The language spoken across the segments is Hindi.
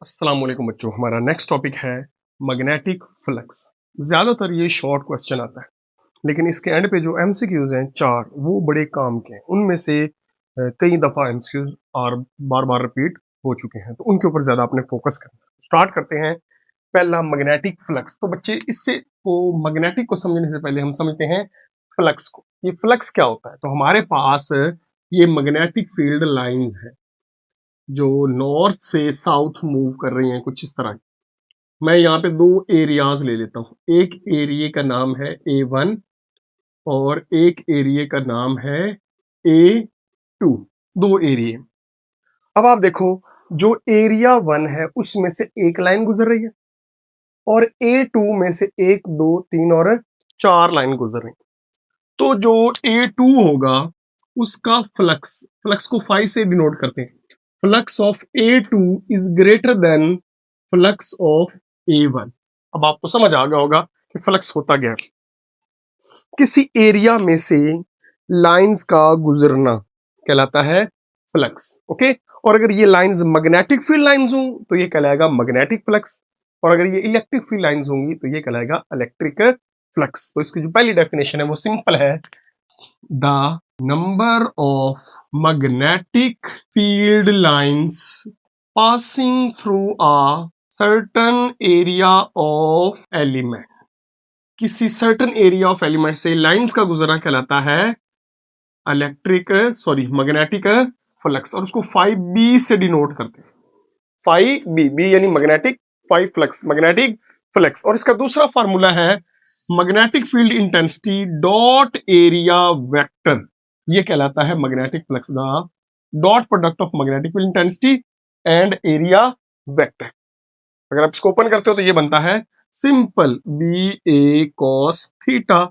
अस्सलाम वालेकुम बच्चों, हमारा नेक्स्ट टॉपिक है मैग्नेटिक फ्लक्स। ज़्यादातर ये शॉर्ट क्वेश्चन आता है, लेकिन इसके एंड पे जो एमसीक्यूज हैं चार, वो बड़े काम के हैं। उनमें से कई दफ़ा एमसीक्यूज और बार बार रिपीट हो चुके हैं, तो उनके ऊपर ज़्यादा आपने फोकस करना है। स्टार्ट करते हैं। पहला मैग्नेटिक फ्लक्स। तो बच्चे इससे को मैग्नेटिक को समझने से पहले हम समझते हैं फ्लक्स को। ये फ्लक्स क्या होता है? तो हमारे पास ये मैग्नेटिक फील्ड लाइंस है जो नॉर्थ से साउथ मूव कर रही हैं, कुछ इस तरह की। मैं यहाँ पे दो एरियाज ले लेता हूँ। एक एरिया का नाम है A1 और एक एरिया का नाम है A2। दो एरिया। अब आप देखो, जो एरिया 1 है उसमें से एक लाइन गुजर रही है और A2 में से एक, दो, तीन और चार लाइन गुजर रही है। तो जो A2 होगा उसका फ्लक्स, फ्लक्स को फाई से डिनोट करते हैं। Flux of A2 is greater than flux of A1। अब आपको समझ आ गया होगा कि फ्लक्स होता क्या है। किसी एरिया में से लाइंस का गुजरना कहलाता है फ्लक्स। ओके। और अगर ये लाइंस मैग्नेटिक फील्ड लाइंस हों तो ये कहलाएगा मैग्नेटिक फ्लक्स, और अगर ये इलेक्ट्रिक फील्ड लाइंस होंगी तो ये कहलाएगा इलेक्ट्रिक फ्लक्स। तो इसकी जो पहली डेफिनेशन है वो सिंपल है, the number of magnetic field lines passing through a certain area of element। किसी certain area of element से लाइंस का गुजरना कहलाता है मैग्नेटिक फ्लक्स, और उसको 5B से डिनोट करते हैं। 5B, B यानी मैग्नेटिक, 5 फ्लक्स, मैग्नेटिक फ्लक्स। और इसका दूसरा फार्मूला है magnetic field intensity dot area vector. ये कहलाता है magnetic flux, the dot product of magnetic field intensity and area vector. अगर आप इसको ओपन करते हो तो ये बनता है सिंपल BA cos थीटा।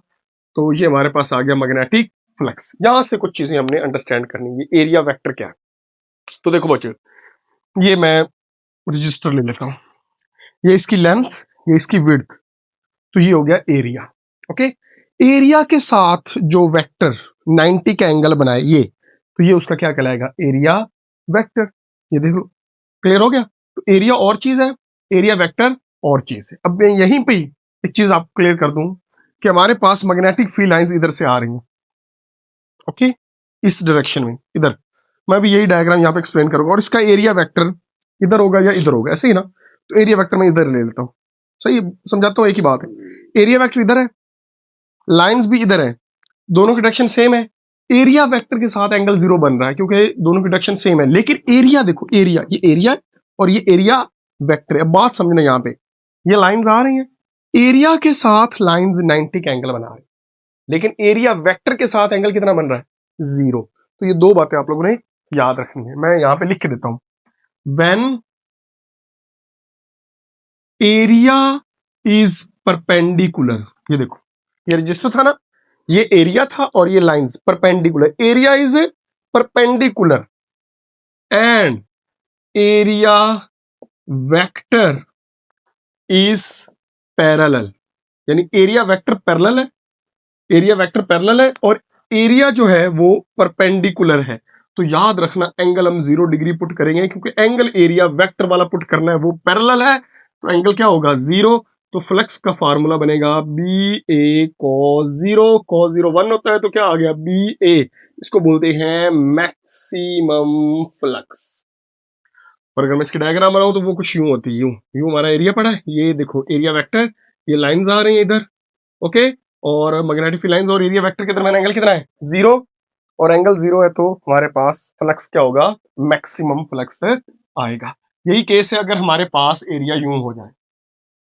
तो ये हमारे पास आ गया मैग्नेटिक फ्लक्स। यहां से कुछ चीजें हमने अंडरस्टैंड करनी है। एरिया वेक्टर क्या है? तो देखो बच्चों, ये मैं रजिस्टर ले लेता हूं। ये इसकी लेंथ, ये इसकी विड्थ, तो ये हो गया एरिया। ओके। एरिया के साथ जो वेक्टर 90 का एंगल बनाए, ये तो ये उसका क्या कहलाएगा? Area vector. ये देख लो, क्लियर हो गया। तो एरिया और चीज है, एरिया वेक्टर और चीज है। अब मैं यहीं पे ही एक चीज आपको क्लियर कर दूं कि हमारे पास मैग्नेटिक फील्ड लाइंस इधर से आ रही हैं। ओके, इस डायरेक्शन में, इधर। मैं भी यही डायग्राम यहाँ पे एक्सप्लेन करूंगा, और इसका एरिया वेक्टर इधर होगा या इधर होगा, ऐसे ही ना। तो एरिया वेक्टर मैं इधर ले लेता हूं। सही समझाता हूं, एक ही बात है। एरिया वेक्टर इधर है, लाइंस भी इधर है, दोनों की डायरेक्शन सेम है। एरिया वेक्टर के साथ एंगल 0 बन रहा है क्योंकि दोनों की डायरेक्शन सेम है। लेकिन एरिया देखो, एरिया, ये एरिया और ये एरिया वेक्टर है। अब बात समझना, यहाँ पे ये लाइंस आ रही हैं, एरिया के साथ लाइंस 90 का एंगल बना रही है, लेकिन एरिया वेक्टर के साथ एंगल कितना बन रहा है? 0। तो ये दो बातें आप लोगों ने याद रखनी है। मैं यहां पे लिख के देता हूं, व्हेन एरिया इज परपेंडिकुलर। ये देखो, ये रजिस्टर था ना, ये एरिया था और ये lines perpendicular. Area is perpendicular and area vector is parallel. यानी एरिया वेक्टर पैरेलल है, एरिया वेक्टर पैरेलल है और एरिया जो है वो परपेंडिकुलर है। तो याद रखना, एंगल हम 0 डिग्री पुट करेंगे क्योंकि एंगल एरिया वेक्टर वाला पुट करना है, वो पैरेलल है। तो एंगल क्या होगा? 0। तो फ्लक्स का फार्मूला बनेगा BA cos 0। cos 0 1 होता है, तो क्या आ गया? BA। इसको बोलते हैं मैक्सिमम फ्लक्स। और अगर मैं इसकी डायग्राम बनाऊं तो वो कुछ यूं होती है, यूं यूं हमारा एरिया पड़ा है। ये देखो एरिया वेक्टर, ये लाइंस आ रही हैं इधर। ओके। और मैग्नेटिक फील्ड लाइंस और एरिया वेक्टर के दरमियान एंगल कितना है? 0। और एंगल 0 है तो हमारे पास फ्लक्स क्या होगा? मैक्सिमम फ्लक्स आएगा। यही केस है अगर हमारे पास एरिया यूं हो जाए,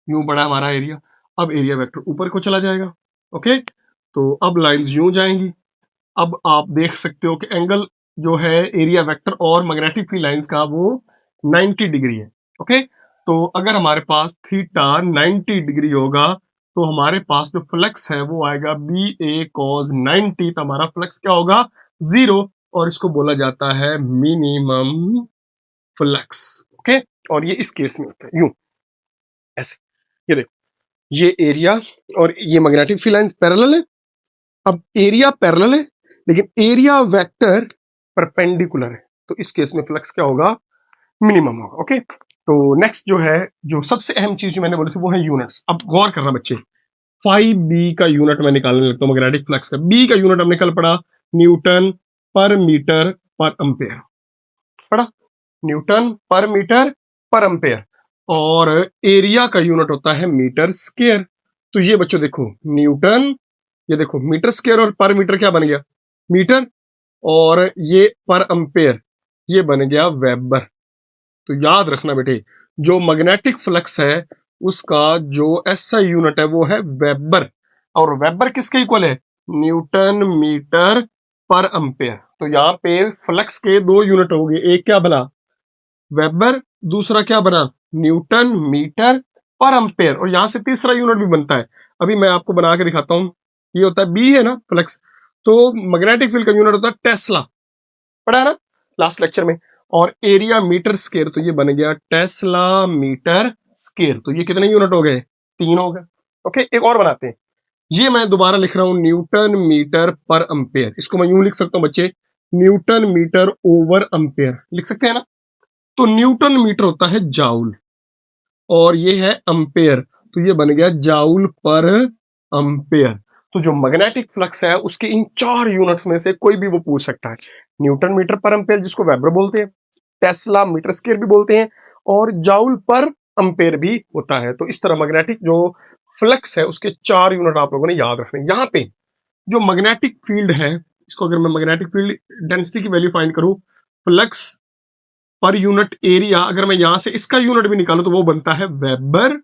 यूं बड़ा हमारा एरिया, अब एरिया वेक्टर ऊपर को चला जाएगा। ओके। तो अब लाइंस यूं जाएंगी। अब आप देख सकते हो कि एंगल जो है एरिया वेक्टर और मैग्नेटिक फील्ड लाइंस का, वो 90 डिग्री है। ओके। तो अगर हमारे पास थीटा 90 डिग्री होगा तो हमारे पास जो फ्लक्स है वो आएगा BA cos 90। तो हमारा फ्लक्स क्या होगा? 0। और इसको बोला जाता है मिनिमम फ्लक्स। ओके। और ये इस केस में होता है यूं, ऐसे। ये देखो, ये एरिया और ये मैग्नेटिक फील्ड लाइंस पैरेलल है। अब एरिया पैरेलल है लेकिन एरिया वेक्टर परपेंडिकुलर है, तो इस केस में फ्लक्स क्या होगा? मिनिमम होगा। ओके। तो नेक्स्ट जो है, जो सबसे अहम चीज जो मैंने बोली थी वो है यूनिट्स। अब गौर करना बच्चे, 5b का यूनिट मैं निकालने लगता हूँ मैग्नेटिक फ्लक्स का। b का यूनिट हमने कल पढ़ा न्यूटन पर मीटर पर एम्पेयर, पढ़ा न्यूटन पर मीटर पर एम्पेयर। और एरिया का यूनिट होता है मीटर स्क्वायर। तो ये बच्चों देखो न्यूटन, ये देखो मीटर स्क्वायर और पर मीटर क्या बन गया मीटर, और ये पर एम्पेयर ये बन गया वेबर। तो याद रखना बेटे, जो मैग्नेटिक फ्लक्स है उसका जो एसआई यूनिट है वो है वेबर, और वेबर किसके इक्वल है न्यूटन मीटर पर एम्पेयर। तो यहाँ पे फ्लक्स के दो यूनिट हो गए, एक क्या बना वेबर, दूसरा क्या बना न्यूटन मीटर पर एम्पेयर, और यहां से तीसरा यूनिट भी बनता है। अभी मैं आपको बना के दिखाता हूं। ये होता है बी है ना फ्लक्स, तो मैग्नेटिक फील्ड का यूनिट होता है टेस्ला, पढ़ा है ना लास्ट लेक्चर में। और एरिया मीटर स्क्वायर, तो ये बन गया टेस्ला मीटर स्क्वायर। तो ये कितने यूनिट हो गए 3 हो गए। ओके, एक और बनाते हैं। ये मैं दोबारा लिख रहा हूं न्यूटन मीटर पर एम्पेयर, इसको मैं यूं लिख सकता हूं बच्चे न्यूटन मीटर ओवर एम्पेयर, लिख सकते हैं ना। तो न्यूटन मीटर होता है जाउल और ये है एम्पेयर, तो ये बन गया जाउल पर एम्पेयर। तो जो मैग्नेटिक फ्लक्स है उसके इन 4 यूनिट्स में से कोई भी वो पूछ सकता है। न्यूटन मीटर पर एम्पेयर जिसको वेबर बोलते हैं, टेस्ला मीटर स्क्वायर भी बोलते हैं, और जाउल पर एम्पेयर भी होता है। तो इस तरह मैग्नेटिक जो फ्लक्स है उसके 4 यूनिट आप लोगों ने याद रखने। यहाँ पे जो मैग्नेटिक फील्ड है, इसको अगर मैं मैग्नेटिक फील्ड डेंसिटी की वैल्यू फाइंड करूं, फ्लक्स पर यूनिट एरिया, अगर मैं यहां से इसका यूनिट भी निकालूं तो वो बनता है वेबर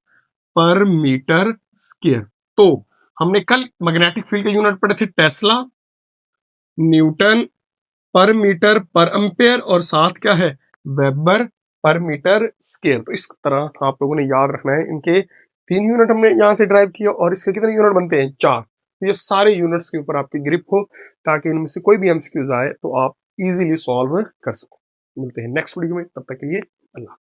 पर मीटर स्क्वायर। तो हमने कल मैग्नेटिक फील्ड के यूनिट पढ़े थे टेस्ला, न्यूटन पर मीटर पर एम्पेयर, और साथ क्या है वेबर पर मीटर स्क्वायर। तो इस तरह आप लोगों ने याद रखना है। इनके 3 यूनिट हमने यहां से ड्राइव किया, और इसके कितने यूनिट बनते हैं 4। तो ये सारे यूनिट्स के ऊपर आपकी ग्रिप हो, ताकि इनमें से कोई भी एमसीक्यूज आए तो आप इजीली सॉल्व कर सको। मिलते हैं नेक्स्ट वीडियो में, तब तक के लिए अल्लाह।